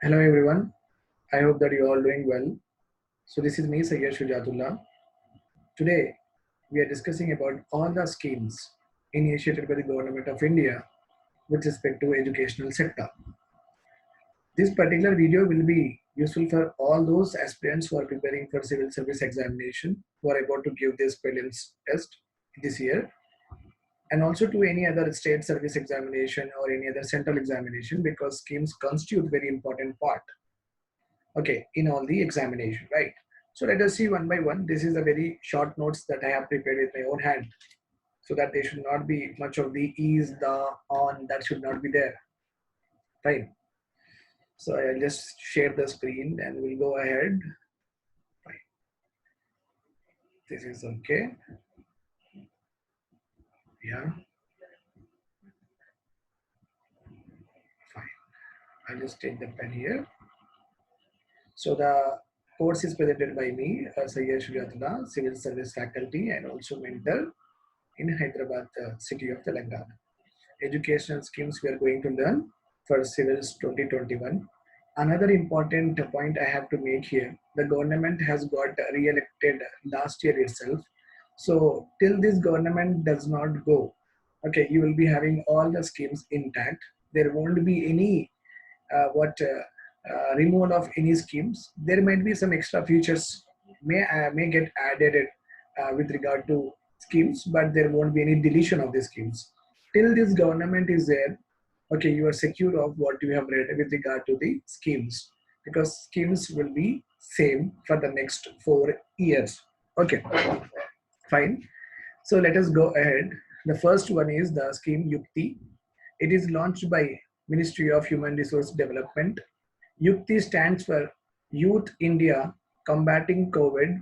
Hello everyone. I hope that you all doing well. So this is me, Sayyid Shujatullah. Today we are discussing about all the schemes initiated by the government of India with respect to educational sector. This particular video will be useful for all those aspirants who are preparing for civil service examination, who are about to give this prelims test this year, and also to any other state service examination or any other central examination because schemes constitute very important part, okay, in all the examination, right? So let us see one by one. This is a very short notes that I have prepared with my own hand, so that there should not be much of the is, the, on, that should not be there. Fine. So I'll just share the screen and we'll go ahead. Fine. This is okay. Yeah, fine. I'll just take the pen here. So the course is presented by me, Sayyid Shujatullah, Civil Service Faculty and also mentor in Hyderabad, city of Telangana. Educational schemes we are going to learn for civils 2021. Another important point I have to make here, the government has got re-elected last year itself. So till this government does not go, okay, you will be having all the schemes intact. There won't be any removal of any schemes. There might be some extra features may get added with regard to schemes, but there won't be any deletion of the schemes. Till this government is there, okay, you are secure of what you have read with regard to the schemes, because schemes will be same for the next 4 years. Okay, fine. So let us go ahead. The first one is the scheme Yukti. It is launched by Ministry of Human Resource Development. Yukti stands for Youth India Combating COVID.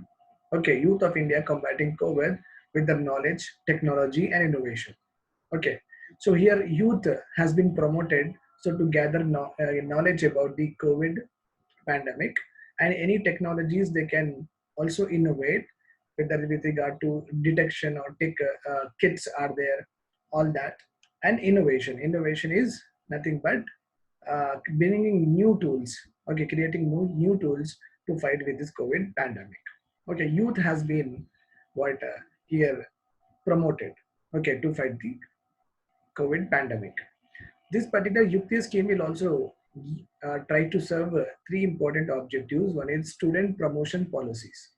Okay, Youth of India Combating COVID with the knowledge, technology, and innovation. Okay, so here youth has been promoted so to gather knowledge about the COVID pandemic and any technologies they can also innovate, whether with regard to detection or tech kits are there, all that. And innovation is nothing but bringing new tools, okay, creating new tools to fight with this COVID pandemic. Okay, youth has been what here promoted, okay, to fight the COVID pandemic. This particular Yukti scheme will also try to serve three important objectives. One is student promotion policies.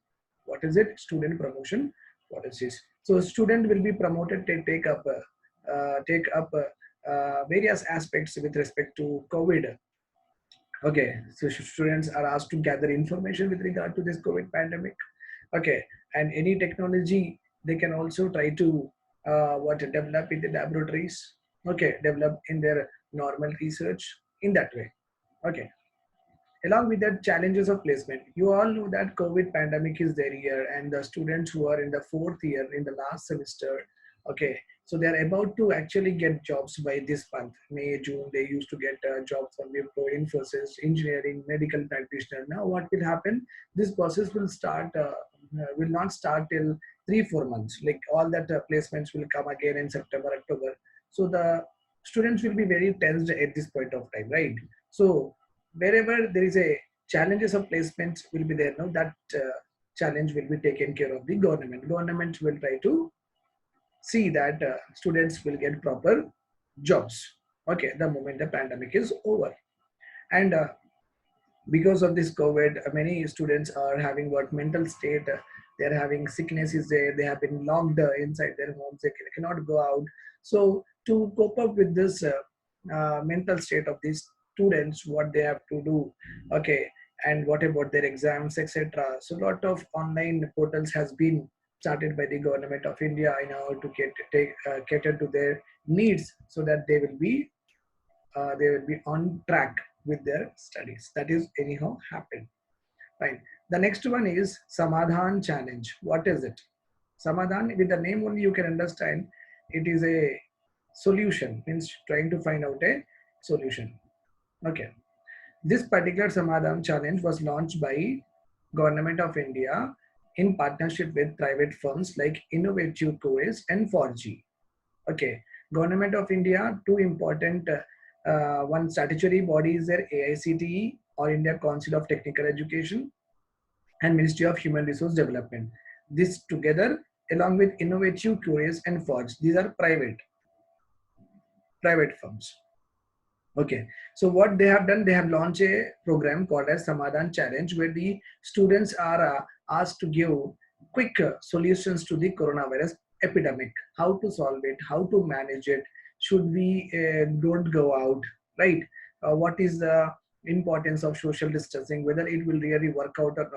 What is it? Student promotion policies. So student will be promoted to take up various aspects with respect to COVID. Okay, so students are asked to gather information with regard to this COVID pandemic. Okay, and any technology they can also try to what develop in the laboratories. Okay, develop in their normal research in that way. Okay, along with that, challenges of placement. You all know that COVID pandemic is there here, and the students who are in the fourth year in the last semester, okay, so they are about to actually get jobs by this month, May, June. They used to get jobs from Wipro, Infosys, engineering, medical practitioner. Now, what will happen? This process will not start till 3 4 months. Like all that placements will come again in September, October. So the students will be very tensed at this point of time, right? So wherever there is a challenges of placements will be there now, that challenge will be taken care of the government will try to see that students will get proper jobs, okay, the moment the pandemic is over. And because of this COVID, many students are having what mental state, they're having sickness is there, they have been locked inside their homes, they cannot go out. So to cope up with this mental state of these students, what they have to do, okay, and what about their exams, etc. So a lot of online portals has been started by the government of India in order to cater to their needs, so that they will be on track with their studies. That is anyhow happened. Fine. The next one is Samadhan challenge. What is it? Samadhan, with the name only you can understand, it is a solution, means trying to find out a solution. Okay. This particular Samadhan challenge was launched by Government of India in partnership with private firms like Innovative Coes and 4G. Okay, Government of India, two important one statutory body is there, AICTE, All India Council of Technical Education, and Ministry of Human Resource Development. This together, along with Innovative, Curious, and Forge, these are private firms. Okay, so what they have done, they have launched a program called as Samadhan Challenge, where the students are asked to give quick solutions to the coronavirus epidemic. How to solve it, how to manage it, should we don't go out, right? What is the importance of social distancing, whether it will really work out or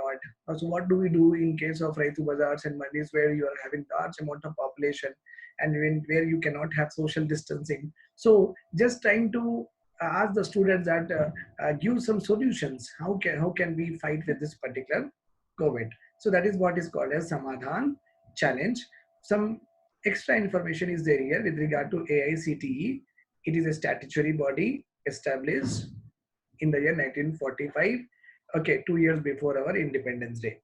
not. So what do we do in case of Raitu Bazaars and Mandis where you are having large amount of population and where you cannot have social distancing. So just trying to ask the students that give some solutions. How can we fight with this particular COVID? So that is what is called as Samadhan Challenge. Some extra information is there here with regard to AICTE. It is a statutory body established in the year 1945. Okay, 2 years before our Independence Day.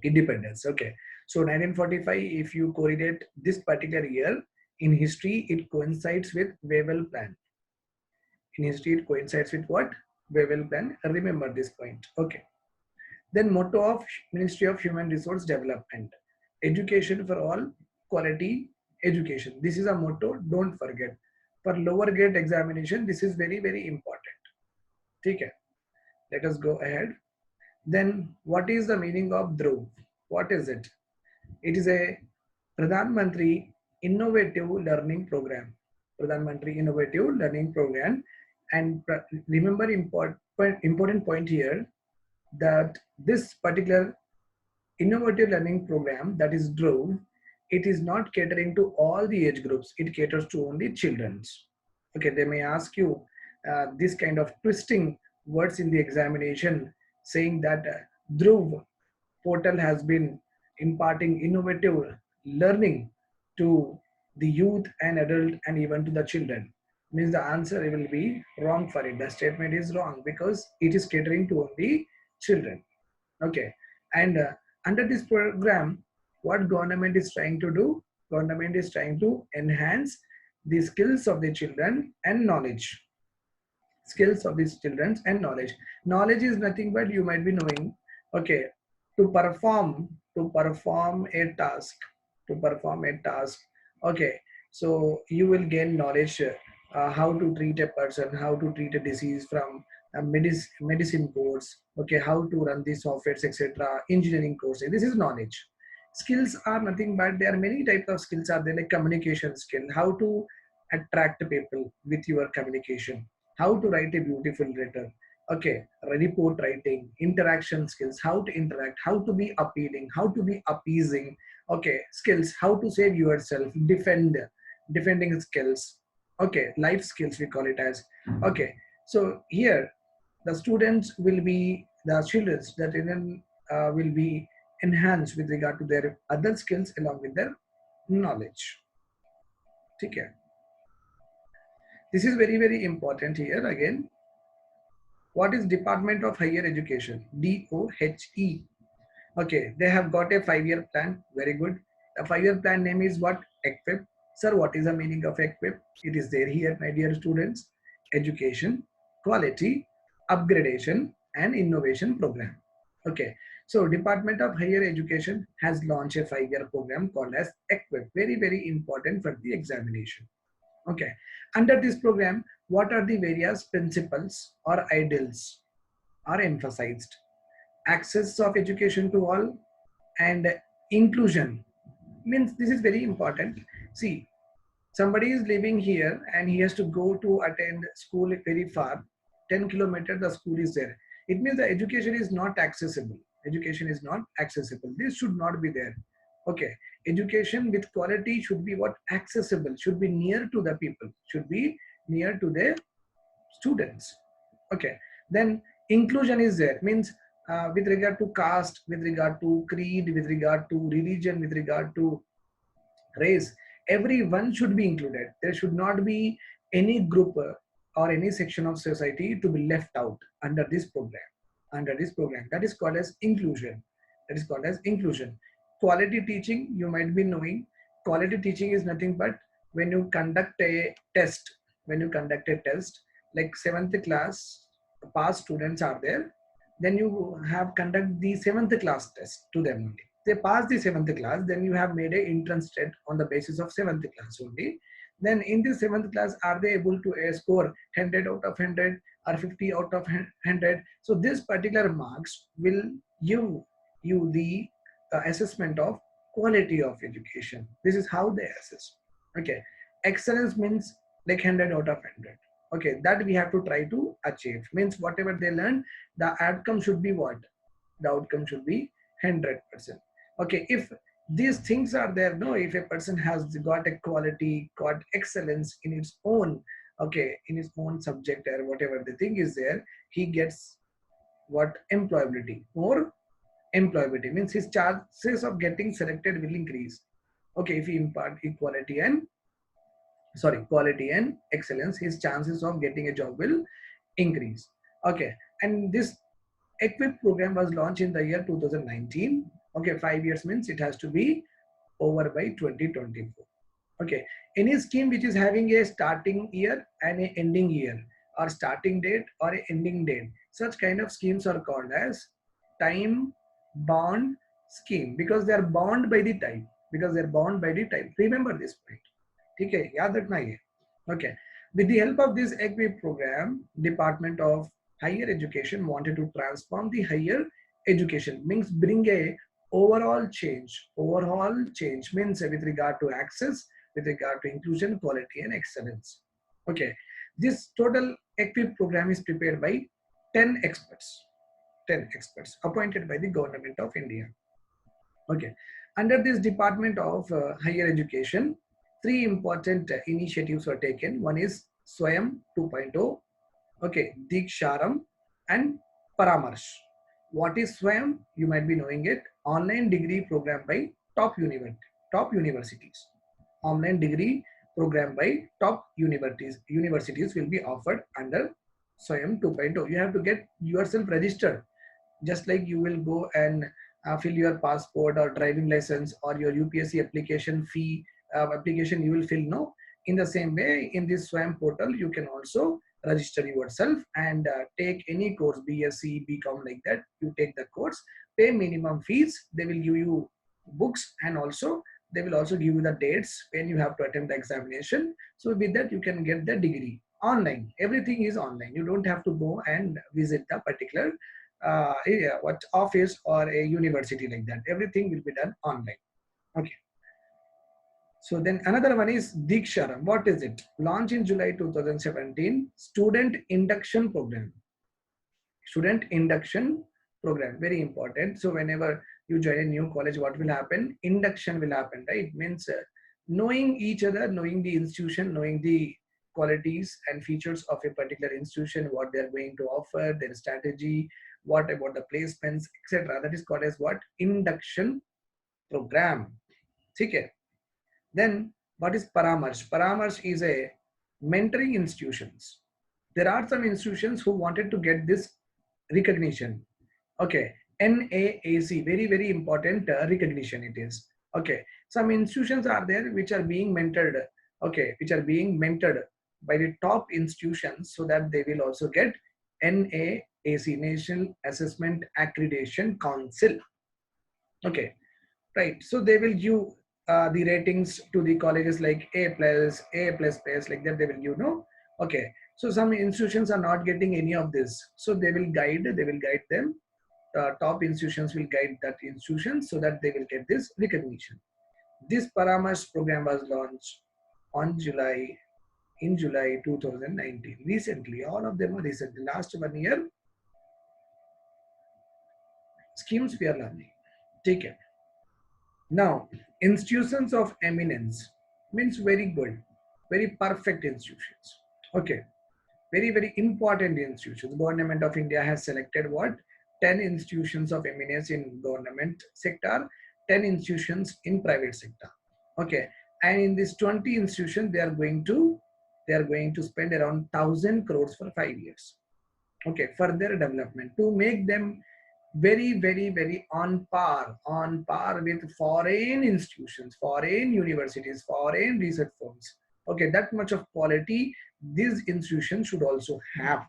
Independence. Okay, so 1945. If you correlate this particular year in history, it coincides with Wavell Plan. In history, it coincides with what? Wavell Plan. Remember this point. Okay. Then motto of Ministry of Human Resource Development: education for all, quality education. This is a motto. Don't forget. For lower grade examination, this is very very important. Okay. Let us go ahead. Then what is the meaning of Dhruv? What is it? It is a Pradhan Mantri Innovative Learning Program. Pradhan Mantri Innovative Learning Program. And remember important point here, that this particular innovative learning program, that is Dhruv, it is not catering to all the age groups. It caters to only children's. Okay, they may ask you this kind of twisting words in the examination, saying that Dhruv portal has been imparting innovative learning to the youth and adult and even to the children. Means the answer will be wrong for it. The statement is wrong because it is catering to only children. Okay, and under this program, what government is trying to do? Government is trying to enhance the skills of the children and knowledge. Skills of these children and knowledge. Knowledge is nothing but you might be knowing. Okay, to perform a task, to perform a task. Okay, so you will gain knowledge, how to treat a person, how to treat a disease from medicine course. Okay, how to run the softwares, etc. Engineering courses. This is knowledge. Skills are nothing but there are many types of skills are there, like communication skill, how to attract people with your communication, how to write a beautiful letter. Okay, report writing, interaction skills, how to interact, how to be appealing, how to be appeasing. Okay, skills, how to save yourself, defending skills. Okay, life skills we call it as. Okay, so here the students will be the children that even will be enhanced with regard to their other skills along with their knowledge. Okay, this is very very important here again. What is Department of Higher Education? DOHE. Okay, they have got a 5-year plan. Very good. The 5-year plan name is what? EQUIP. Sir, what is the meaning of EQUIP? It is there here, my dear students. Education, quality, upgradation, and innovation program. Okay, so Department of Higher Education has launched a 5-year program called as EQUIP. Very, very important for the examination. Okay, under this program, what are the various principles or ideals are emphasized? Access of education to all and inclusion. Means this is very important. See, somebody is living here and he has to go to attend school very far. 10 kilometers the school is there. It means the education is not accessible. Education is not accessible. This should not be there. Okay, education with quality should be what? Accessible, should be near to the people, should be near to the students. Okay, then inclusion is there. Means with regard to caste, with regard to creed, with regard to religion, with regard to race, everyone should be included. There should not be any group or any section of society to be left out under this program. Under this program, that is called as inclusion. That is called as inclusion. Quality teaching, you might be knowing. Quality teaching is nothing but when you conduct a test. When you conduct a test, like 7th class past students are there, then you have conduct the 7th class test to them only. They pass the 7th class, then you have made a entrance test on the basis of 7th class only. Then in the 7th class, are they able to score 100 out of 100 or 50 out of 100? So this particular marks will give you the assessment of quality of education. This is how they assess. Okay, excellence means like 100 out of 100. Okay, that we have to try to achieve. Means whatever they learn, the outcome should be what? The outcome should be 100%. Okay, if these things are there, no, if a person has got a quality, got excellence in its own, okay, in his own subject or whatever the thing is there, he gets what? Employability. More employability means his chances of getting selected will increase. Okay, if he impart equality and quality and excellence, his chances of getting a job will increase. Okay, and this equip program was launched in the year 2019. Okay, 5 years means it has to be over by 2024. Okay, any scheme which is having a starting year and a ending year, or starting date or a ending date, such kind of schemes are called as time bound scheme, because they are bound by the time, remember this point. Okay, याद रखना ये. Okay, with the help of this equip program, Department of Higher Education wanted to transform the higher education, means bring a overall change means with regard to access, with regard to inclusion, quality and excellence. Okay, this total equip program is prepared by 10 experts, 10 experts appointed by the government of India. Okay, under this Department of Higher Education, three important initiatives were taken. One is Swayam 2.0, okay, Diksharam and Paramarsh. What is Swayam? You might be knowing it. Online degree program by top universities. Online degree program by top universities will be offered under Swayam 2.0. You have to get yourself registered, just like you will go and fill your passport or driving license or your UPSC application fee application you will fill, no. In the same way, in this Swayam portal, you can also register yourself and take any course, BSc, BCom, like that. You take the course, pay minimum fees. They will give you books, and also they will also give you the dates when you have to attend the examination. So with that, you can get the degree online. Everything is online. You don't have to go and visit the particular what office or a university, like that. Everything will be done online. Okay. So then another one is Diksharam. What is it? Launched in July 2017, student induction program. Student induction program, very important. So whenever you join a new college, what will happen? Induction will happen, right? Means knowing each other, knowing the institution, knowing the qualities and features of a particular institution, what they're going to offer, their strategy, what about the placements, etc. That is called as what? Induction program. Okay. Then what is Paramarsh? Paramarsh is a mentoring institutions. There are some institutions who wanted to get this recognition. Okay, NAAC, very, very important recognition it is. Okay, some institutions are there which are being mentored. Okay, which are being mentored by the top institutions, so that they will also get NAAC, National Assessment Accreditation Council. Okay, right. So they will give the ratings to the colleges like A plus, A plus plus, like that. They will give, no. Okay. So some institutions are not getting any of this. So they will guide them. Top institutions will guide that institution so that they will get this recognition. This Paramarsh program was launched on in July 2019. Recently, all of them are recently. Last 1 year, schemes we are learning. Take it. Now, institutions of eminence means very good, very perfect institutions. Okay, very, very important institutions. Government of India has selected what? 10 institutions of eminence in government sector, 10 institutions in private sector. Okay, and in this 20 institutions, they are going to spend around 1,000 crores for 5 years. Okay, for their development, to make them very, very, very on par with foreign institutions, foreign universities, foreign research firms. Okay, that much of quality these institutions should also have.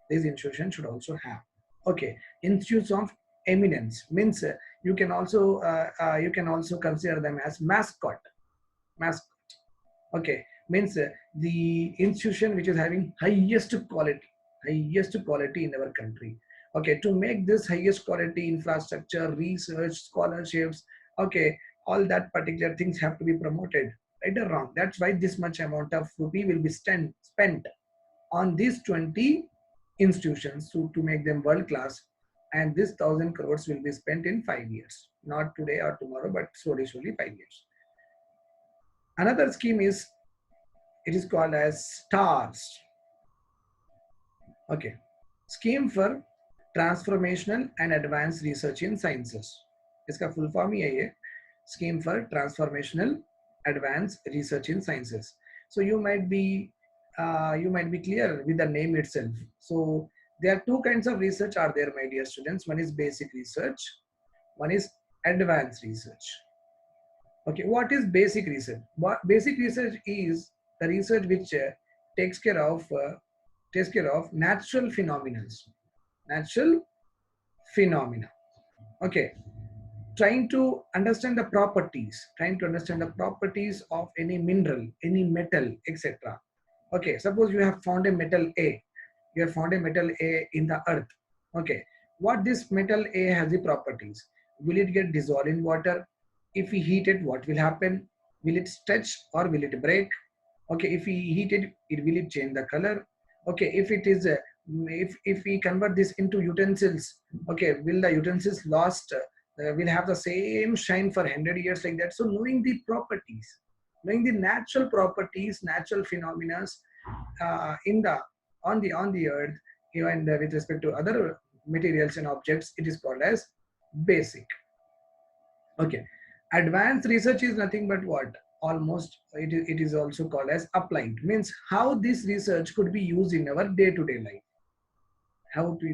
This institution should also have. Okay, institutes of eminence means you can also consider them as mascot. Okay, means the institution which is having highest quality in our country. Okay, to make this highest quality infrastructure, research, scholarships, okay, all that particular things have to be promoted, right or wrong. That's why this much amount of rupee will be spent on these 20 institutions to make them world class, and this 1,000 crores will be spent in 5 years, not today or tomorrow, but slowly 5 years. Another scheme is, it is called as STARS. Okay, Scheme for Transformational and Advanced Research in Sciences. इसका full form ही है ये, Scheme for Transformational Advanced Research in Sciences. So you might be clear with the name itself. So there are two kinds of research are there, my dear students. One is basic research, one is advanced research. Okay, what is basic research? Basic research is the research which takes care of natural phenomena. Natural phenomena. Okay, trying to understand the properties of any mineral, any metal, etc. Okay, suppose you have found a metal A. You have found a metal A in the earth. Okay, what this metal A has the properties? Will it get dissolved in water? If we heat it, what will happen? Will it stretch or will it break? Okay, if we heat it, will it change the color? Okay, if it is if we convert this into utensils, okay, will the utensils will have the same shine for 100 years like that? So knowing the properties, knowing the natural properties, natural phenomena in the on the earth, even with respect to other materials and objects, it is called as basic. Okay, advanced research is nothing but what? Almost it is also called as applied, means how this research could be used in our day-to-day life.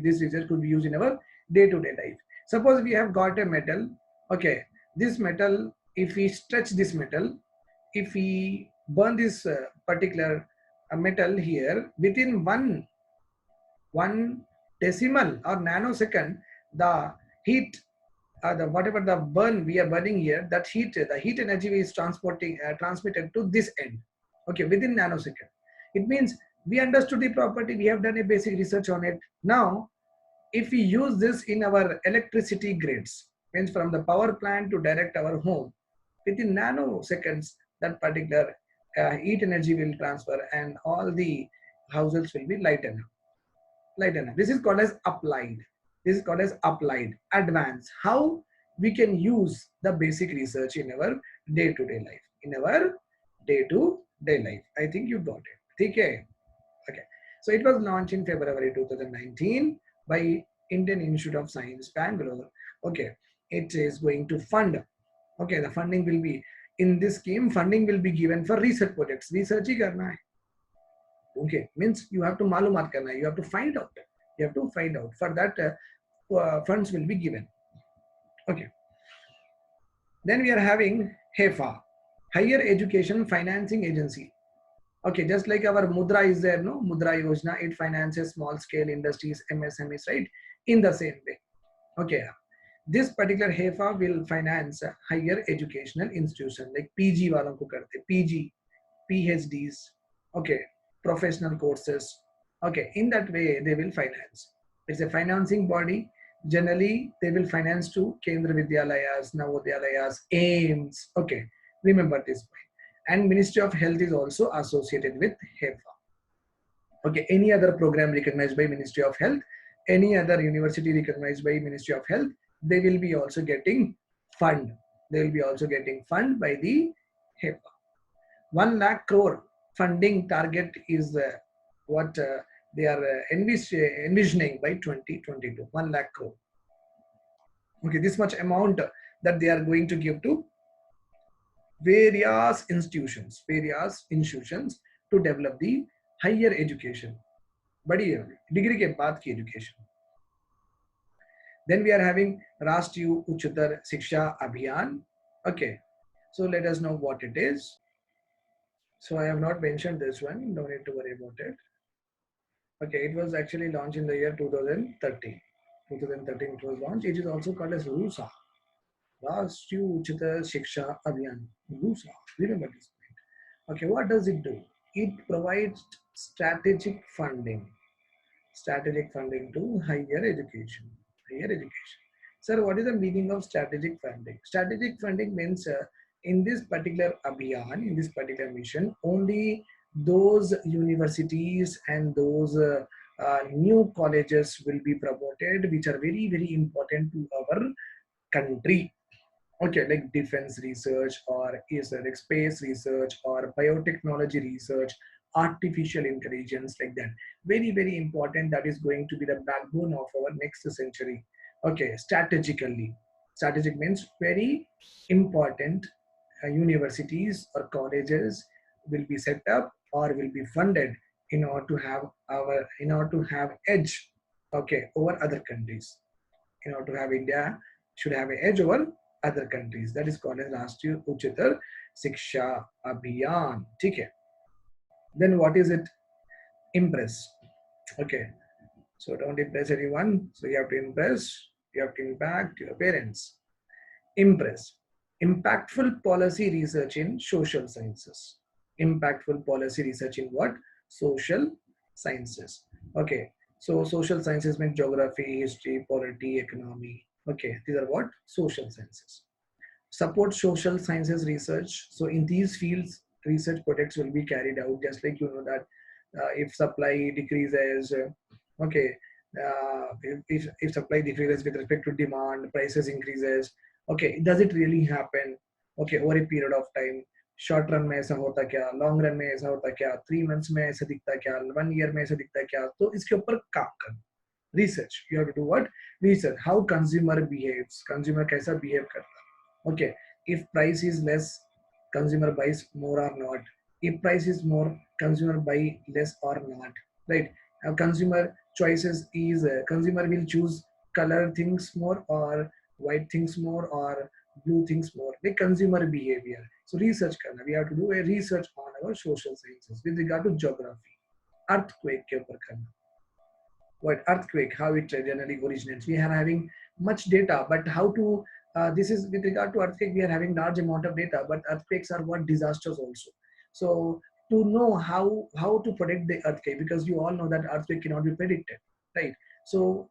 This research could be used in our day-to-day life. Suppose we have got a metal. Okay, this metal, if we stretch this metal, if we burn this particular metal here, within one decimal or nanosecond, the heat, the whatever the burn we are burning here, that the heat energy is transmitted to this end. Okay, within nanosecond. It means we understood the property, we have done a basic research on it. Now if we use this in our electricity grids, means from the power plant to direct our home, within nanoseconds that particular heat energy will transfer and all the houses will be lightened up. This is called as applied. This is called as applied. Advanced, how we can use the basic research in our day-to-day life. I think you got it. Okay. So it was launched in February 2019 by Indian Institute of Science, Bangalore. Okay, it is going to fund. Okay, the funding will be, in this scheme, funding will be given for research projects. Research ही करना है. Okay, means you have to मालूमात करना है. You have to find out. For that, funds will be given. Okay. Then we are having HEFA, Higher Education Financing Agency. Okay, just like our Mudra is there, no? Mudra Yojana, it finances small scale industries, MSMEs, right? In the same way. Okay, this particular HEFA will finance higher educational institution like PG वालों को करते, PG, PhDs, okay, professional courses. Okay, in that way they will finance. It's a financing body. Generally, they will finance to Kendra Vidyalayas, Navodyalayas, AIMS. Okay, remember this point. And Ministry of Health is also associated with HEFA. Okay, any other program recognized by Ministry of Health, any other university recognized by Ministry of Health, they will be also getting fund. They will be also getting fund by the HEFA. 1 lakh crore funding target is what they are envisioning by 2022. 1 lakh crore. Okay, this much amount that they are going to give to various institutions to develop the higher education. Badi degree ke baad ki education. Then we are having Rashtriya Uchchatar Shiksha Abhiyan. Okay, so let us know what it is. So I have not mentioned this one. Don't need to worry about it. Okay, it was actually launched in the year 2013. 2013 it was launched. It is also called as RUSA, Rashtriya Uchita Shiksha Abhiyan. RUSA. Remember this point. Okay, what does it do? It provides strategic funding to higher education. Higher education. Sir, what is the meaning of strategic funding? Strategic funding means in this particular abhiyan, in this particular mission, only those universities and those new colleges will be promoted, which are very, very important to our country. Okay, like defense research or is like space research or biotechnology research, artificial intelligence, like that. Very, very important. That is going to be the backbone of our next century. Okay, strategically. Strategic means very important universities or colleges will be set up or will be funded in order to have edge, okay, over other countries. In order to have India should have an edge over other countries. That is called as Rashtriya Uchitar Shiksha Abhiyan. Okay. Then what is it? Impress. Okay. So don't impress anyone. So you have to impress. You have to impact your parents. Impress. Impactful policy research in social sciences. Impactful policy research in what? Social sciences. Okay. So social sciences mean geography, history, polity, economy. Okay. These are what? Social sciences. Support social sciences research. So in these fields, research projects will be carried out, just like you know that if supply decreases, okay, if supply decreases with respect to demand, prices increases. Okay, does it really happen? Okay, over a period of time, short run में ऐसा होता क्या, long run में ऐसा होता क्या, 3 months में ऐसा दिखता क्या, 1 year में ऐसा दिखता क्या, तो इसके ऊपर काम करना. Research, you have to do what? Research. How consumer behaves, consumer कैसा behave करता. Okay, if price is less, consumer buys more or not. If price is more, consumer buy less or not. Right? Now consumer choices is consumer will choose color things more or white things more or blue things more. Like consumer behavior. So research करना. We have to do a research on our social sciences with regard to geography. Earthquake के ऊपर करना. What earthquake, how it generally originates. We are having much data, but how to this is with regard to earthquake, we are having large amount of data, but earthquakes are what disasters also. So to know how to predict the earthquake, because you all know that earthquake cannot be predicted, right? So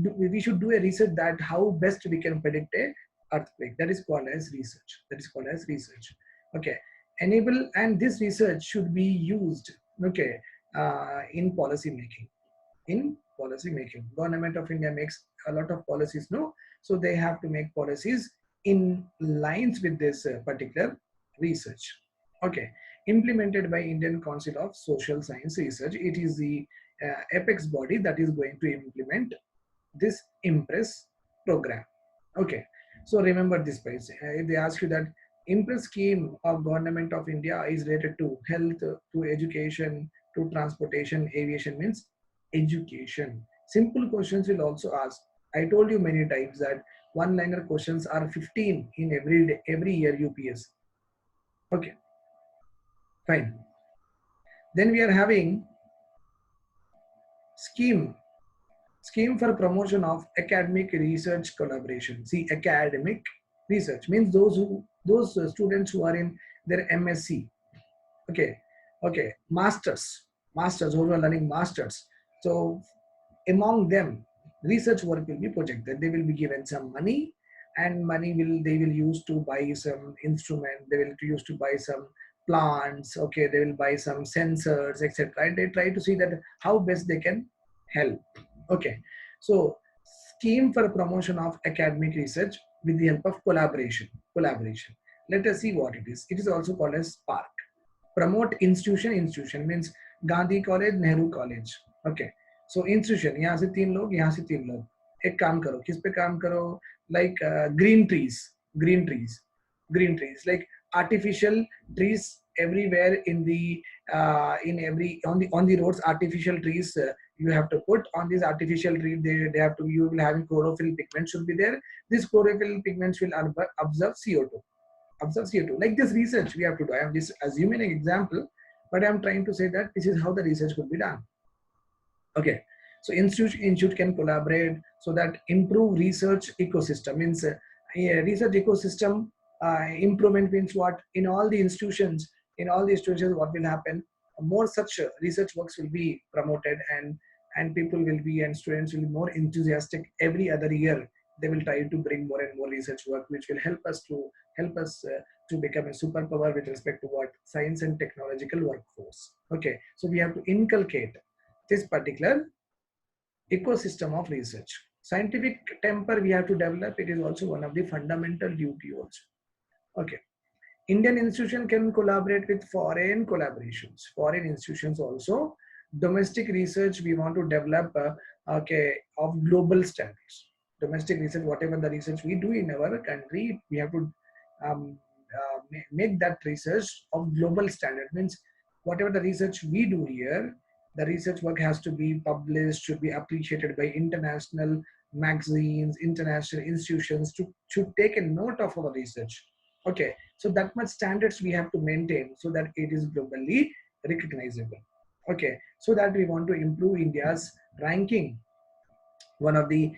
we should do a research that how best we can predict a earthquake. That is called as research. That is called as research. Okay, enable, and this research should be used, okay, in policy making. In policy making, government of India makes a lot of policies, no? So they have to make policies in lines with this particular research. Okay, implemented by Indian Council of Social Science Research. It is the apex body that is going to implement this impress program. Okay, so remember this place. If they ask you that impress scheme of government of India is related to health, to education, to transportation, aviation, means education. Simple questions will also ask. I told you many times that one liner questions are 15 in every day, every year UPS. Okay, fine. Then we are having scheme for promotion of academic research collaboration. See, academic research means those students who are in their MSc. Okay, okay, masters who are learning masters. So among them, research work will be projected. They will be given some money, and money will they will use to buy some instrument. They will use to buy some plants. Okay, they will buy some sensors, etc. And they try to see that how best they can help. Okay, so scheme for promotion of academic research with the help of collaboration. Collaboration. Let us see what it is. It is also called as Spark. Promote institution means Gandhi College, Nehru College. Okay, so institution, यहाँ से 3 लोग, यहाँ से 3 लोग, एक काम करो, किस पे काम करो? Like green trees, like artificial trees everywhere in the in every on the roads. Artificial trees you have to put on these artificial trees. They have to, you will having chlorophyll pigment should be there. This chlorophyll pigments will absorb CO2. Observe CO2. Like this research we have to do. I am just assuming an example, but I am trying to say that this is how the research could be done. Okay, so institute can collaborate so that improve research ecosystem means research ecosystem improvement means what in all the institutions what will happen, more such research works will be promoted, and people will be and students will be more enthusiastic every other year. They will try to bring more and more research work which will help us to become a superpower with respect to what science and technological workforce. Okay, so we have to inculcate this particular ecosystem of research. Scientific temper we have to develop. It is also one of the fundamental duty also. Okay. Indian institution can collaborate with foreign collaborations, foreign institutions also. Domestic research we want to develop, okay, of global standards. Domestic research, whatever the research we do in our country, we have to make that research of global standard. Means whatever the research we do here, the research work has to be published, should be appreciated by international magazines, international institutions to take a note of our research. Okay, so that much standards we have to maintain so that it is globally recognizable. Okay, so that we want to improve India's ranking. One of the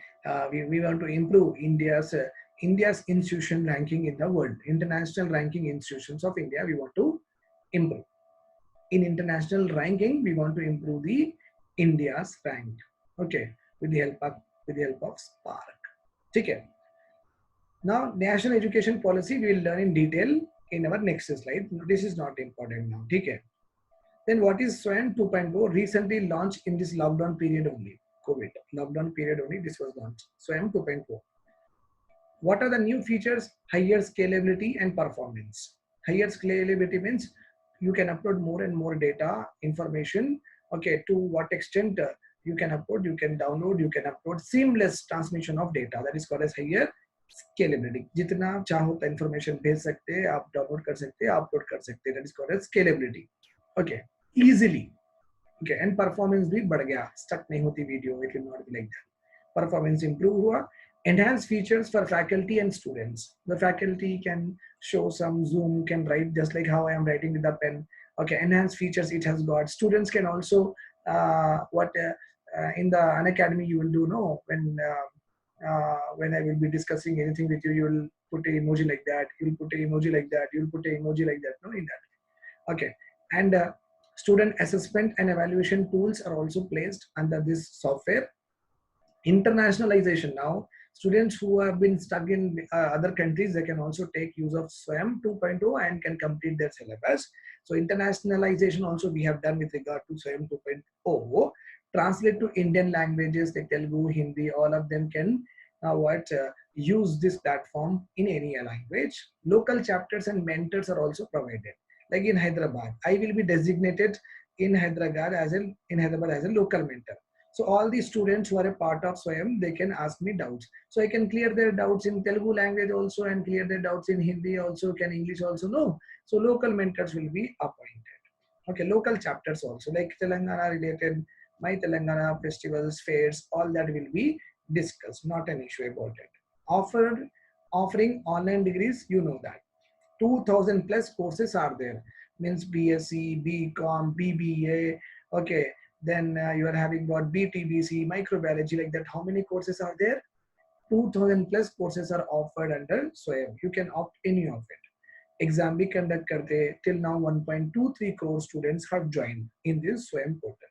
we want to improve India's institution ranking in the world. International ranking institutions of India we want to improve. In international ranking, we want to improve the India's rank. Okay, with the help of Spark. Okay. Now, national education policy we will learn in detail in our next slide. This is not important now. Okay. Then what is SWAYAM 2.0? Recently launched in this lockdown period only. COVID lockdown period only. This was launched. SWAYAM 2.0. What are the new features? Higher scalability and performance. Higher scalability means you can upload more and more data, information. Okay, to what extent you can upload, you can download, you can upload. Seamless transmission of data. That is called as higher scalability. जितना आप चाहो तो information भेज सकते हैं, आप download कर सकते हैं, upload कर सकते हैं. That is called as scalability. Okay, easily. Okay, and performance भी बढ़ गया. Stuck नहीं होती video. It will not be like that. Performance improve हुआ. Enhanced features for faculty and students. The faculty can show some zoom, can write just like how I am writing with the pen. Okay, enhanced features it has got. Students can also in the Unacademy you will do no when I will be discussing anything with you, you will put an emoji like that. You will put an emoji like that. You will put an emoji like that. No, in that. Okay, and student assessment and evaluation tools are also placed under this software. Internationalization now. Students who have been stuck in other countries, they can also take use of SWAYAM 2.0 and can complete their syllabus. So internationalization also we have done with regard to SWAYAM 2.0. Translate to Indian languages like Telugu, Hindi, all of them can use this platform in any language. Local chapters and mentors are also provided. Like in Hyderabad, I will be designated in Hyderabad as a local mentor. So all the students who are a part of SWAYAM, they can ask me doubts. So I can clear their doubts in Telugu language also and clear their doubts in Hindi also, can English also, no. So local mentors will be appointed. Okay, local chapters also like Telangana related, my Telangana festivals, fairs, all that will be discussed, not an issue about it. Offering online degrees, you know that. 2000 plus courses are there, means BSc, BCom, BBA, okay, then you are having got BTBC, microbiology, like that. How many courses are there? 2000 plus courses are offered under SWAYAM. You can opt any of it. Exam be conduct karte. Till now 1.23 crore students have joined in this SWAYAM portal.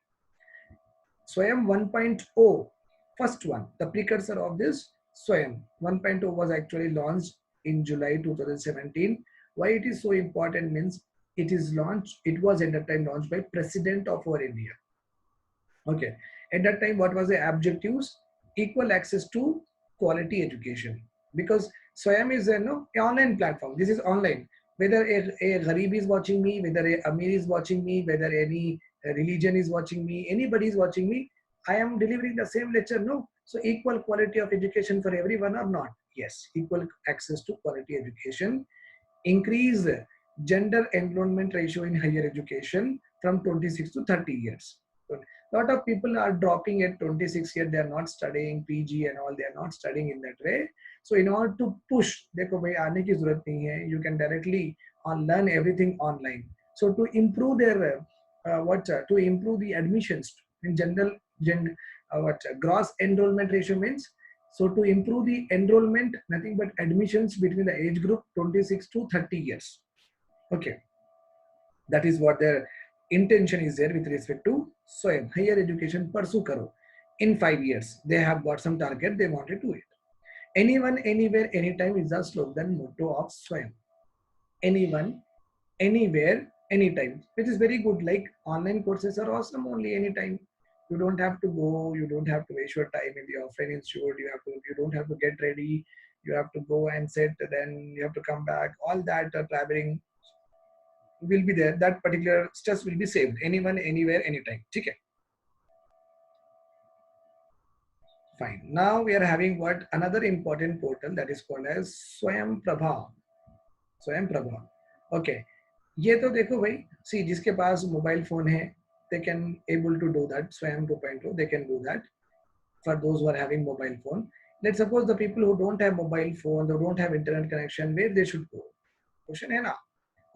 SWAYAM 1.0, first one, the precursor of this SWAYAM 1.0 was actually launched in July 2017. Why it is so important means it was at that time launched by President of our India. Okay, at that time what was the objectives? Equal access to quality education, because SWAYAM is an online platform. This is online. Whether a Gharib is watching me, whether a Amir is watching me, whether any religion is watching me, anybody is watching me, I am delivering the same lecture, no? So equal quality of education for everyone or not? Yes, equal access to quality education. Increase gender enrollment ratio in higher education from 26 to 30 years. So, lot of people are dropping at 26 years. They are not studying PG and all. They are not studying in that way. So in order to push, देखो भाई आने की जरूरत नहीं है. You can directly learn everything online. So to improve their to improve the admissions in general what gross enrollment ratio means. So to improve the enrollment, nothing but admissions between the age group 26 to 30 years. Okay, that is what their intention is there with respect to SWAYAM. Higher education pursue karo. In 5 years, they have got some target they wanted to hit. Anyone, anywhere, anytime is the slogan motto of SWAYAM. Anyone, anywhere, anytime, which is very good. Like online courses are awesome only anytime. You don't have to go, you don't have to waste your time in the offline institute. You don't have to get ready. You have to go and sit, then you have to come back. All that traveling will be there. That particular stress will be saved. Anyone, anywhere, anytime. Okay. Fine. Now we are having what another important portal that is called as Swayam Prabha. Swayam Prabha. Okay. ये तो देखो भाई, सी जिसके पास mobile phone है, they can able to do that. Swayam 2.0, they can do that. For those who are having mobile phone, let's suppose the people who don't have mobile phone, they don't have internet connection, where they should go? Question है ना?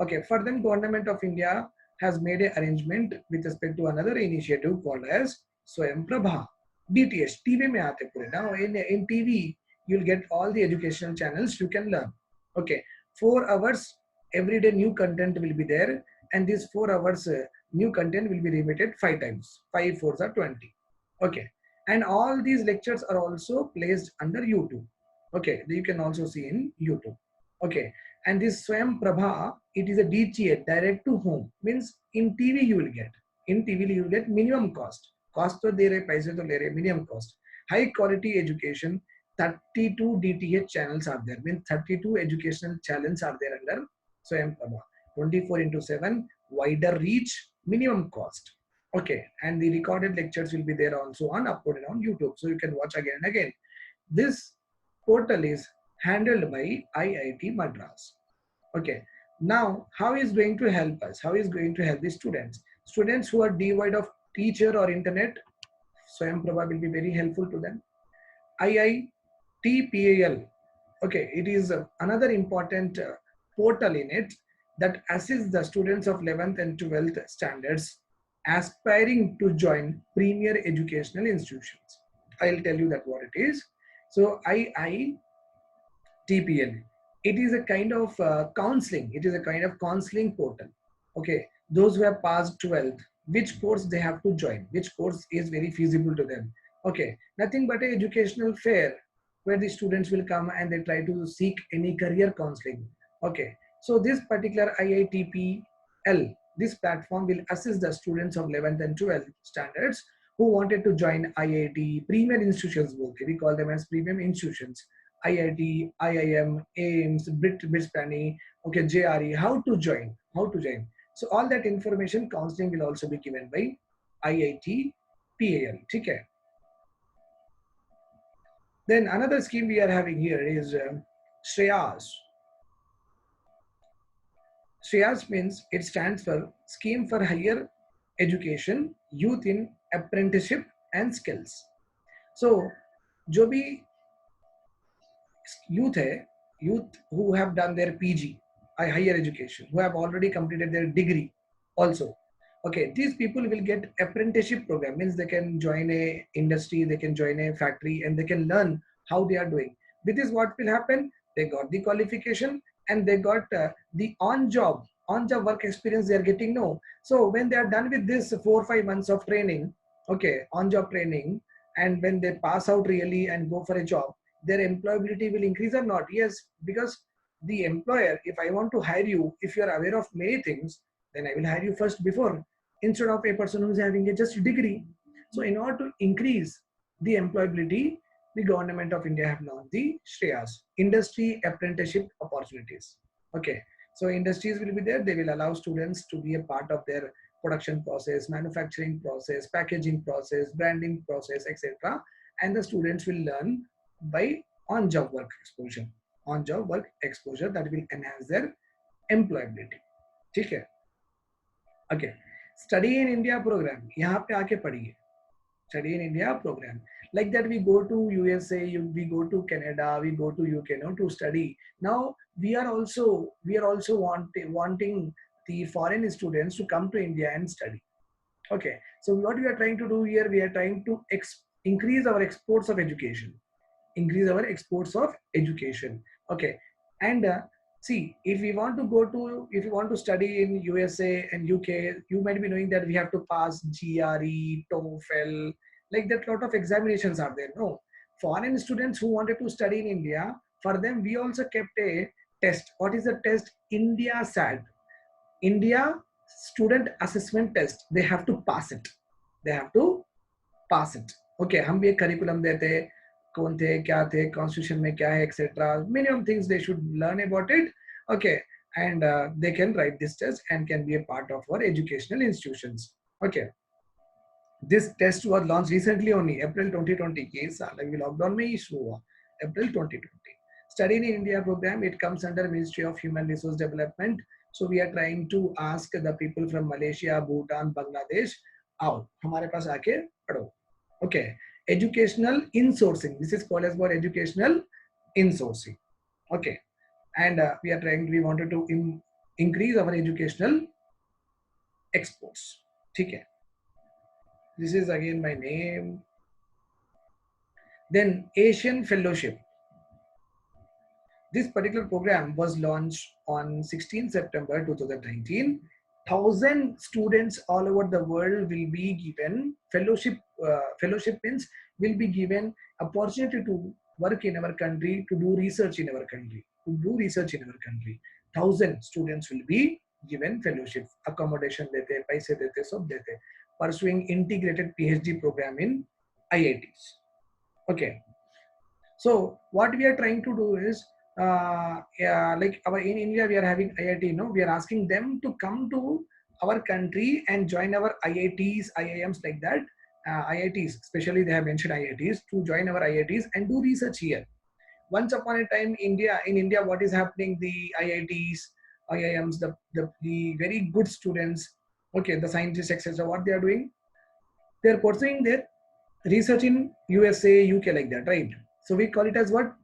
Okay, for them, Government of India has made an arrangement with respect to another initiative called as Swayam Prabha. DTH, TV में आते पूरे. Now in TV, you'll get all the educational channels you can learn. Okay, 4 hours every day new content will be there, and these 4 hours new content will be repeated 5 times. 5 fours are 20. Okay, and all these lectures are also placed under YouTube. Okay, you can also see in YouTube. Okay, and this Swayam Prabha, it is a DTA, direct to home. Means in TV you will get. In TV you will get minimum cost. Cost to de rahe, paise to le rahe, minimum cost. High quality education, 32 DTH channels are there. Means 32 educational channels are there under Swayam Prabha. 24 into 7, wider reach, minimum cost. Okay, and the recorded lectures will be there also on uploaded on YouTube. So you can watch again and again. This portal is handled by IIT Madras. Okay, now how is going to help us? How is going to help the students? Students who are devoid of teacher or internet, Swayam Prabha will be very helpful to them. IITPAL, okay, it is another important portal in it that assists the students of 11th and 12th standards aspiring to join premier educational institutions. I'll tell you that what it is. So IITPL, it is a kind of counseling. It is a kind of counseling portal. Okay, those who have passed 12th, which course they have to join, which course is very feasible to them. Okay, nothing but an educational fair where the students will come and they try to seek any career counseling. Okay, so this particular IITPL, this platform will assist the students of 11th and 12th standards who wanted to join IIT premium institutions. We call them as premium institutions. IIT, IIM, AIMS, BITS Planning, okay, JRE, how to join. So all that information counseling will also be given by IIT PAL. Okay. Then another scheme we are having here is Shreyas. Shreyas means it stands for Scheme for Higher Education, Youth in Apprenticeship and Skills. So, जो भी youth who have done their PG, higher education, who have already completed their degree also. Okay, these people will get apprenticeship program, means they can join a industry, they can join a factory, and they can learn how they are doing. With this, what will happen? They got the qualification and they got the on-job work experience they are getting now. So when they are done with this 4 or 5 months of training, okay, on-job training, and when they pass out really and go for a job, their employability will increase or not? Yes, because the employer, if I want to hire you, if you are aware of many things, then I will hire you first before, instead of a person who is having a just degree. So in order to increase the employability, the Government of India have launched the Shreyas, industry apprenticeship opportunities. Okay, so industries will be there. They will allow students to be a part of their production process, manufacturing process, packaging process, branding process, etc. And the students will learn by on-job work exposure. On-job work exposure that will enhance their employability. ठीक है? Okay. Study in India program. यहाँ पे आके पढ़िए. Study in India program. Like that, we go to USA, we go to Canada, we go to UK now to study. Now we are also wanting the foreign students to come to India and study. Okay, so what we are trying to do here, we are trying to increase our exports of education, increase our exports of education. Okay, and see, if we want to go to, if you want to study in USA and UK, you might be knowing that we have to pass GRE, TOEFL, like that. Lot of examinations are there. No, foreign students who wanted to study in India, for them we also kept a test. What is the test? India SAT, India Student Assessment Test. They have to pass it. They have to pass it. Okay, हम भी एक curriculum देते, कौन थे, क्या थे, constitution में क्या है, etcetera, minimum things they should learn about it. Okay, and they can write this test and can be a part of our educational institutions. Okay, this test was launched recently only April 2020 के साल अभी lockdown में ही शुरू हुआ, April 2020. Study in India program, it comes under Ministry of Human Resource Development. So we are trying to ask the people from Malaysia, Bhutan, Bangladesh, आओ हमारे पास आके पढ़ो. Okay, educational insourcing, this is called as for educational insourcing. Okay, and we wanted to increase our educational exports. ठीक है, this is again my name. Then Asian Fellowship. This particular program was launched on 16 September 2019. 1,000 students all over the world will be given fellowship. Fellowship means will be given opportunity to work in our country, to do research in our country, 1,000 students will be given fellowship. Accommodation dete, paise dete, sab dete. Pursuing integrated PhD program in IITs. Okay. So what we are trying to do is, like in India we are having IIT. No, we are asking them to come to our country and join our IITs, IIMs, like that. IITs, especially they have mentioned IITs, to join our IITs and do research here. Once upon a time, in India, what is happening? The IITs, IIMs, the very good students, okay, the scientists, etc. What they are doing? They are pursuing their research in USA, UK, like that, right? So we call it as what?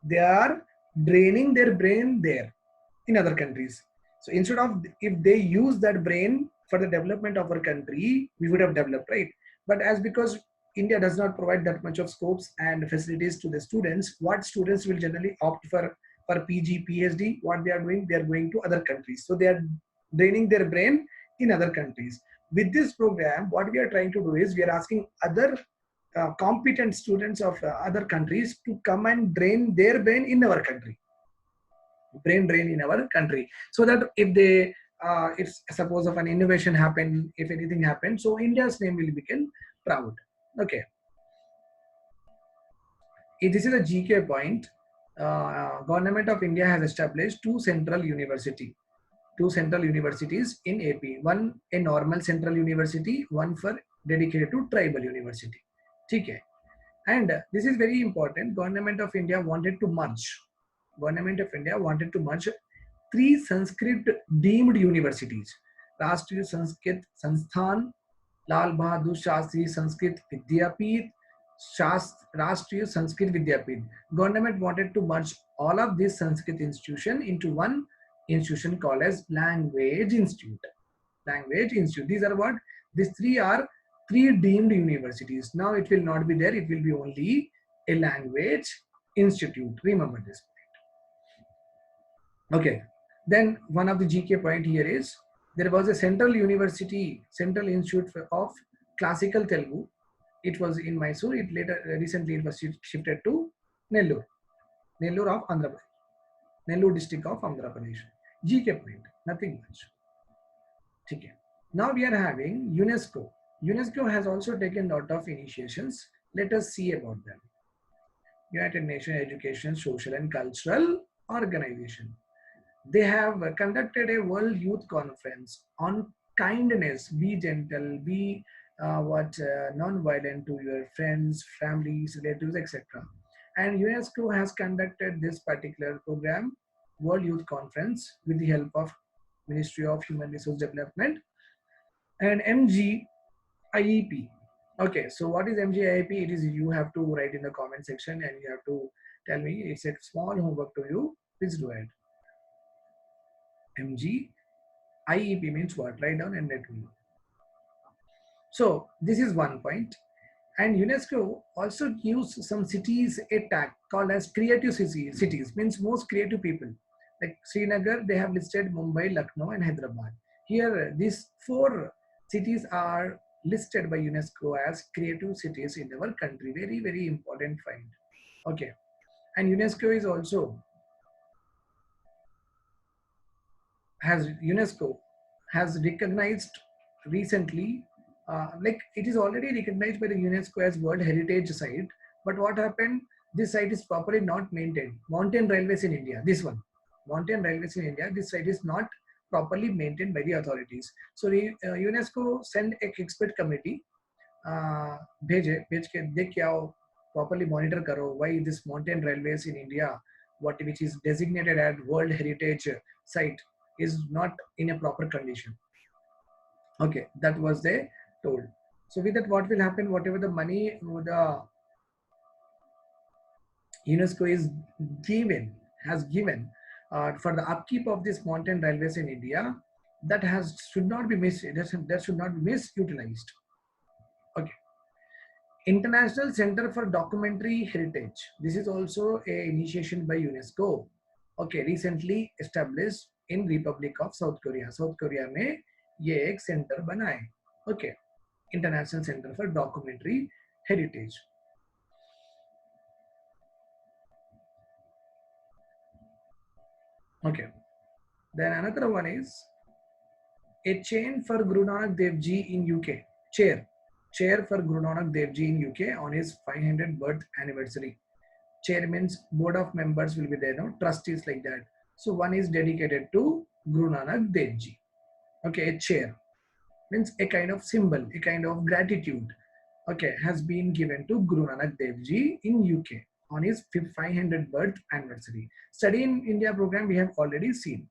They are draining their brain there in other countries. So instead of, if they use that brain for the development of our country, we would have developed, right? But as because India does not provide that much of scopes and facilities to the students, what students will generally opt for PG, PhD, what they are doing, they are going to other countries. So they are draining their brain in other countries. With this program, what we are trying to do is we are asking other competent students of other countries to come and drain their brain in our country, brain drain in our country, so that if they if suppose of an innovation happen, if anything happens, so India's name will become proud. Okay, if this is a GK point. Government of India has established two central universities in AP. One a normal central university, one for dedicated to tribal university. Okay. And this is very important. Government of India wanted to merge. Government of India wanted to merge three Sanskrit deemed universities: Rashtriya Sanskrit Sansthan, Lal Bahadur Shastri Sanskrit Vidyapeeth, Rashtriya Sanskrit Vidyapeeth. Government wanted to merge all of these Sanskrit institution into one institution called as Language Institute. Language Institute. These are what? These three are three deemed universities. Now it will not be there. It will be only a language institute. Remember this point. Okay. Then one of the GK point here is there was a central university, Central Institute of Classical Telugu. It was in Mysore. It later recently it was shifted to Nellore. Nellore of Andhra Pradesh. Nellore district of Andhra Pradesh. GK point. Nothing much. Okay. Now we are having UNESCO. UNESCO has also taken a lot of initiations. Let us see about them. United Nations Education, Social and Cultural Organization. They have conducted a World Youth Conference on kindness. Be gentle, be non-violent to your friends, families, relatives, etc. And UNESCO has conducted this particular program, World Youth Conference, with the help of Ministry of Human Resource Development and MGIEP. Okay, so what is MGIEP? It is, you have to write in the comment section and you have to tell me. It's a small homework to you. Please do it. MGIEP means what? Write down and let me know. So this is one point. And UNESCO also gives some cities a tag called as creative cities, means most creative people. Like Srinagar, they have listed Mumbai, Lucknow, and Hyderabad. Here, these four cities are listed by UNESCO as creative cities in our country. Very, very important find. Okay. And UNESCO has recognized recently, like it is already recognized by the UNESCO as World Heritage Site. But what happened? This site is properly not maintained. Mountain Railways in India, this one, Mountain Railways in India, this site is not properly maintained by the authorities. So UNESCO sent a expert committee, भेज के देख के आओ, properly monitor करो why this mountain railways in India, what which is designated as World Heritage Site, is not in a proper condition. Okay, that was they told. So with that, what will happen? Whatever the money the UNESCO is has given for the upkeep of this mountain railways in India, should not be that should not be misutilized. Okay. International Center for Documentary Heritage. This is also a initiation by UNESCO. Okay, recently established in Republic of South Korea. South Korea में ये एक center बना है. Okay, International Center for Documentary Heritage. Okay, then another one is a chain for Guru Nanak Dev Ji in UK. Chair for Guru Nanak Dev Ji in UK on his 500th birth anniversary. Chair means board of members will be there, no trustees like that. So one is dedicated to Guru Nanak Dev Ji. Okay, a chair means a kind of symbol, a kind of gratitude. Okay, has been given to Guru Nanak Dev Ji in UK on his 500th birth anniversary. Study in India program we have already seen.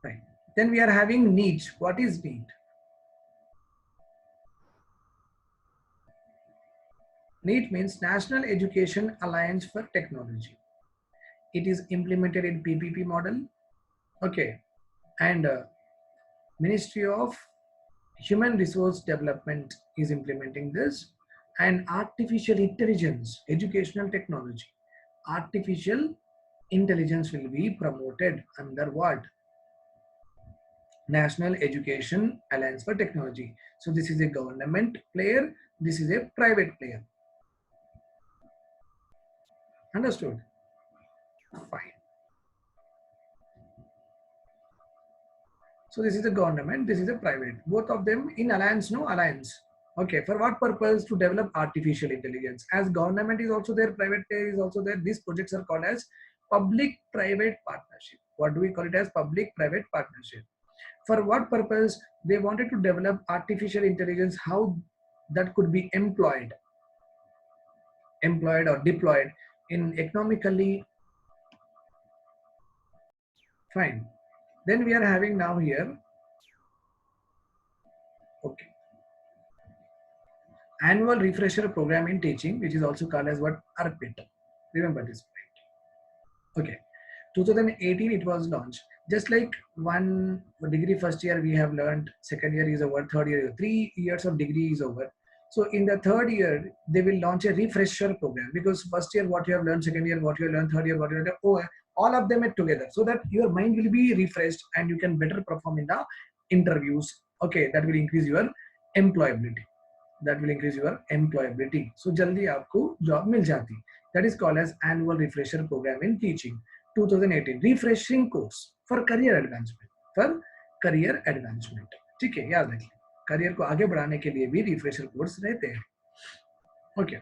Right. Then we are having NEET. What is NEET? NEET means National Education Alliance for Technology. It is implemented in PPP model. Okay, and Ministry of Human Resource Development is implementing this, and artificial intelligence, educational technology. Artificial intelligence will be promoted under what? National Education Alliance for Technology. So this is a government player, this is a private player. Understood? Fine. So this is a government, this is a private. Both of them in alliance, no alliance. Okay, for what purpose? To develop artificial intelligence. As government is also there, private player is also there. These projects are called as public-private partnership. What do we call it as? Public-private partnership. For what purpose? They wanted to develop artificial intelligence, how that could be employed or deployed in economically. Fine. Then we are having now here, okay, annual refresher program in teaching, which is also called as what? ARPIT. Remember this point. Okay, 2018 it was launched. Just like one degree first year we have learned, second year is over, third year, 3 years of degree is over. So in the third year, they will launch a refresher program, because first year what you have learned, second year what you have learned, third year what you have learned, all of them are together, so that your mind will be refreshed and you can better perform in the interviews. Okay, that will increase your employability. So jaldi aapko job mil jati. That is called as annual refresher program in teaching. 2018 refreshing course for career advancement. ठीक है, याद रखिए, career को आगे बढ़ाने के लिए भी रिफ्रेशर कोर्स रहते हैं. Okay,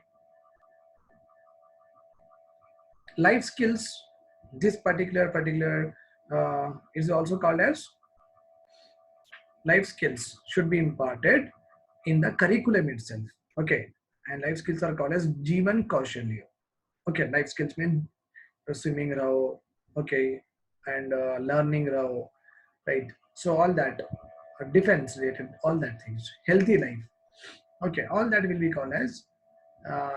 life skills, this particular is also called as life skills, should be imparted in the curriculum itself. Okay, and life skills are called as Jeevan Kaushalya. Okay, life skills mean swimming raho, okay, and learning raho, right? So all that, defense related, all that things, healthy life. Okay, all that will be called as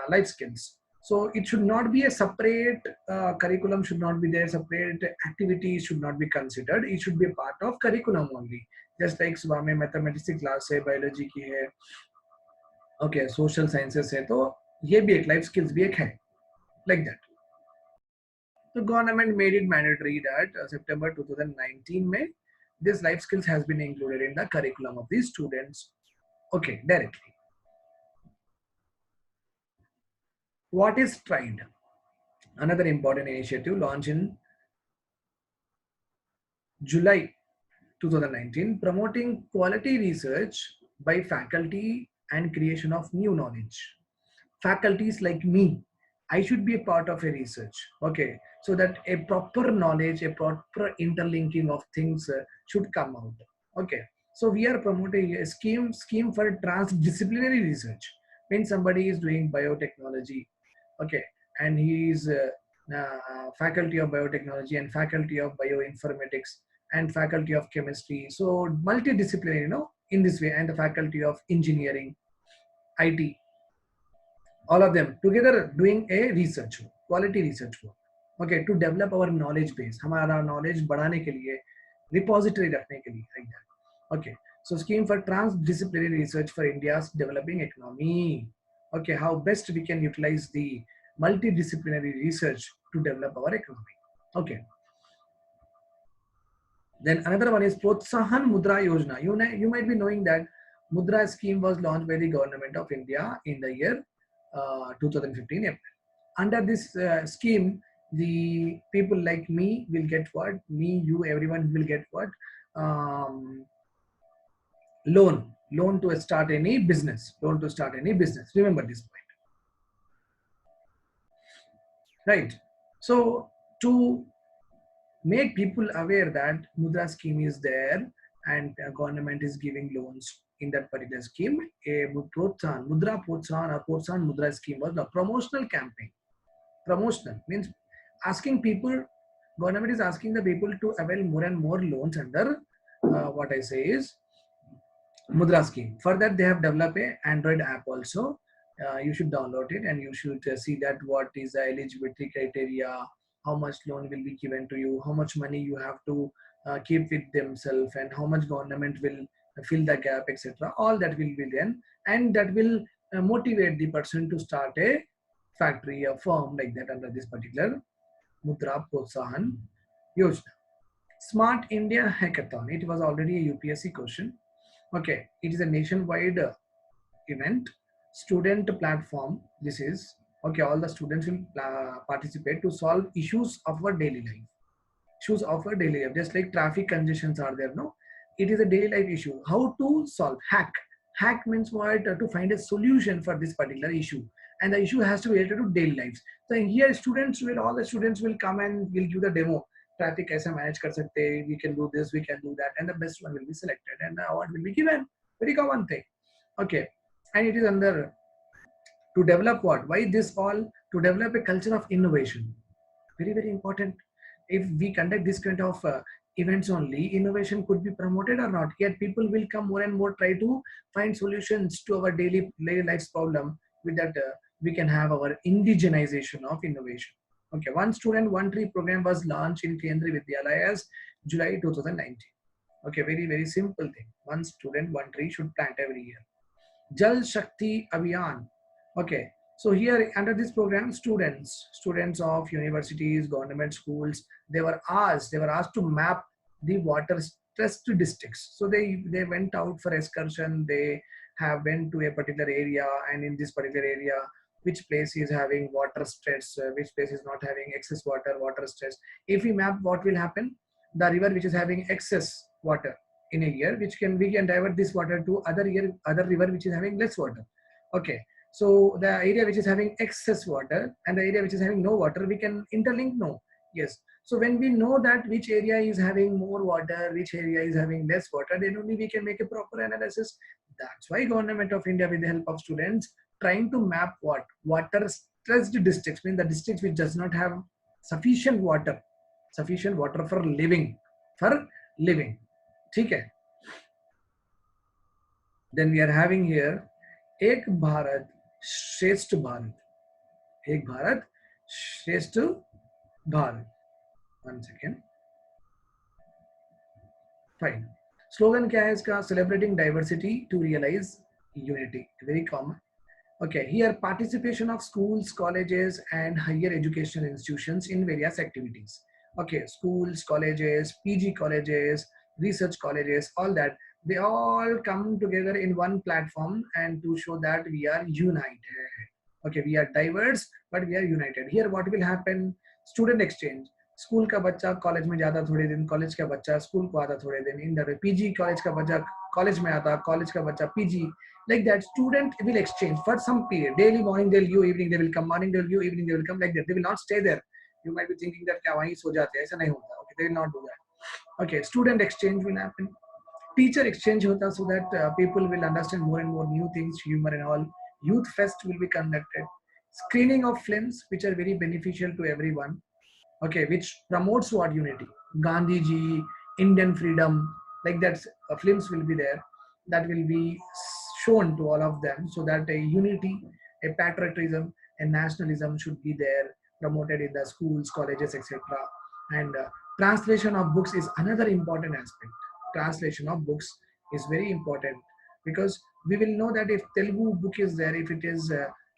life skills. So it should not be a separate curriculum, should not be there, separate activities should not be considered. It should be a part of curriculum only. Just like सुबह में mathematics की class है, biology की है, okay social sciences है, तो ये भी एक लाइफ स्किल्स भी एक है, like that. The government made it mandatory that September 2019 May, this life skills has been included in the curriculum of these students. Okay, directly. What is TRIDE? Another important initiative launched in July 2019, promoting quality research by faculty and creation of new knowledge. Faculties like me, I should be a part of a research, okay, so that a proper knowledge, a proper interlinking of things should come out. Okay, so we are promoting a scheme for transdisciplinary research. When somebody is doing biotechnology, okay, and he is faculty of biotechnology and faculty of bioinformatics and faculty of chemistry, so multidisciplinary, in this way, and the faculty of engineering, IT, all of them together doing a research work, quality research work, okay, to develop our knowledge base, हमारा knowledge बढ़ाने के लिए, repository रखने के लिए, like that. Okay, so scheme for transdisciplinary research for India's developing economy. Okay, how best we can utilize the multidisciplinary research to develop our economy. Okay. Then another one is Protsahan Mudra Yojana. You might be knowing that Mudra scheme was launched by the government of India in the year 2015 April. Under this scheme, the people like me will get what? Me, you, everyone will get what? Loan to start any business. Loan to start any business. Remember this point. Right. So to make people aware that Mudra scheme is there and government is giving loans in that particular scheme, a Mudra Protsahan or Protsahan Mudra scheme was a promotional campaign. Promotional means asking people, government is asking the people to avail more and more loans under what I say is Mudra scheme. For that, they have developed a Android app also. You should download it and you should see that what is the eligibility criteria, how much loan will be given to you, how much money you have to keep with themselves, and how much government will fill the gap, etc. All that will be then, and that will motivate the person to start a factory, a firm like that under this particular Mudra Protsahan Yojana. Smart India Hackathon. It was already a UPSC question. Okay, it is a nationwide event, student platform. This is okay. All the students will participate to solve issues of our daily life. Issues of our daily life, just like traffic congestions are there. No, it is a daily life issue. How to solve? Hack means what? To find a solution for this particular issue, and the issue has to be related to daily lives. So here, all the students will come and will give the demo. Traffic कैसे manage कर सकते हैं, we can do this, we can do that, and the best one will be selected and the award will be given. Very common thing. Okay, and it is under to develop what? Why this all? To develop a culture of innovation. Very, very important. If we conduct this kind of events only, innovation could be promoted or not. Yet people will come more and more, try to find solutions to our daily life's problem. With that, we can have our indigenization of innovation. Okay, One Student, One Tree program was launched in Kendriya Vidyalayas July 2019. Okay, very, very simple thing. One student, one tree should plant every year. Jal Shakti Abhiyan. Okay, so here under this program, students of universities, government schools, they were asked to map the water stressed districts. So they went out for excursion. They have went to a particular area, and in this particular area, which place is having water stress, which place is not having excess water stress. If we map, what will happen? The river which is having excess water in a year, we can divert this water to other river which is having less water. Okay, so the area which is having excess water and the area which is having no water, we can interlink. No, yes. So when we know that which area is having more water, which area is having less water, then only we can make a proper analysis. That's why government of India, with the help of students, trying to map what? Water stressed districts, mean the districts which does not have sufficient water for living. ठीक है. Then we are having here Ek Bharat Shresth Bharat. एक भारत श्रेष्ठ Bharat. One second. Fine. Slogan क्या है इसका? Celebrating diversity to realize unity. Very common. Okay, here participation of schools, colleges, and higher education institutions in various activities. Okay, schools, colleges, PG colleges, research colleges, all that, they all come together in one platform and to show that we are united. Okay, we are diverse, but we are united. Here, what will happen? Student exchange. School का बच्चा college में जाता थोड़े दिन, college का बच्चा school को आता थोड़े दिन, इन द पीजी कॉलेज का बच्चा कॉलेज में आता, कॉलेज का बच्चा PG. Like that, student will exchange for some period. Daily morning they'll give, evening they will come, morning they'll give, evening they will come, like that. They will not stay there. You might be thinking that क्या वहीं सो जाते हैं, ऐसा नहीं होता. Okay, they will not do that. Okay, student exchange will happen. Teacher exchange hota, so that people will understand more and more new things, humor and all. Youth fest will be conducted. Screening of films which are very beneficial to everyone. Okay, which promotes what? Unity. Gandhi ji, Indian freedom, like that. Films will be there that will be shown to all of them, so that a unity, a patriotism, and nationalism should be there, promoted in the schools, colleges, etc. And translation of books is another important aspect. Translation of books is very important, because we will know that if Telugu book is there, if it is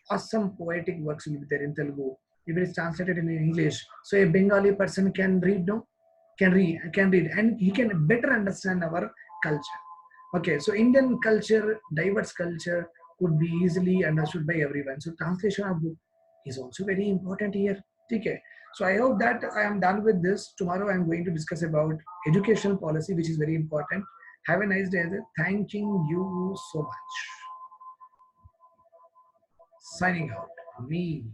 awesome poetic works will be there in Telugu, if it is translated in English, so a Bengali person can read, no, can read, and he can better understand our culture. Okay, so Indian culture, diverse culture, could be easily understood by everyone. So translation of book is also very important here. Okay, so I hope that I am done with this. Tomorrow I am going to discuss about education policy, which is very important. Have a nice day. Thanking you so much. Signing out. Me.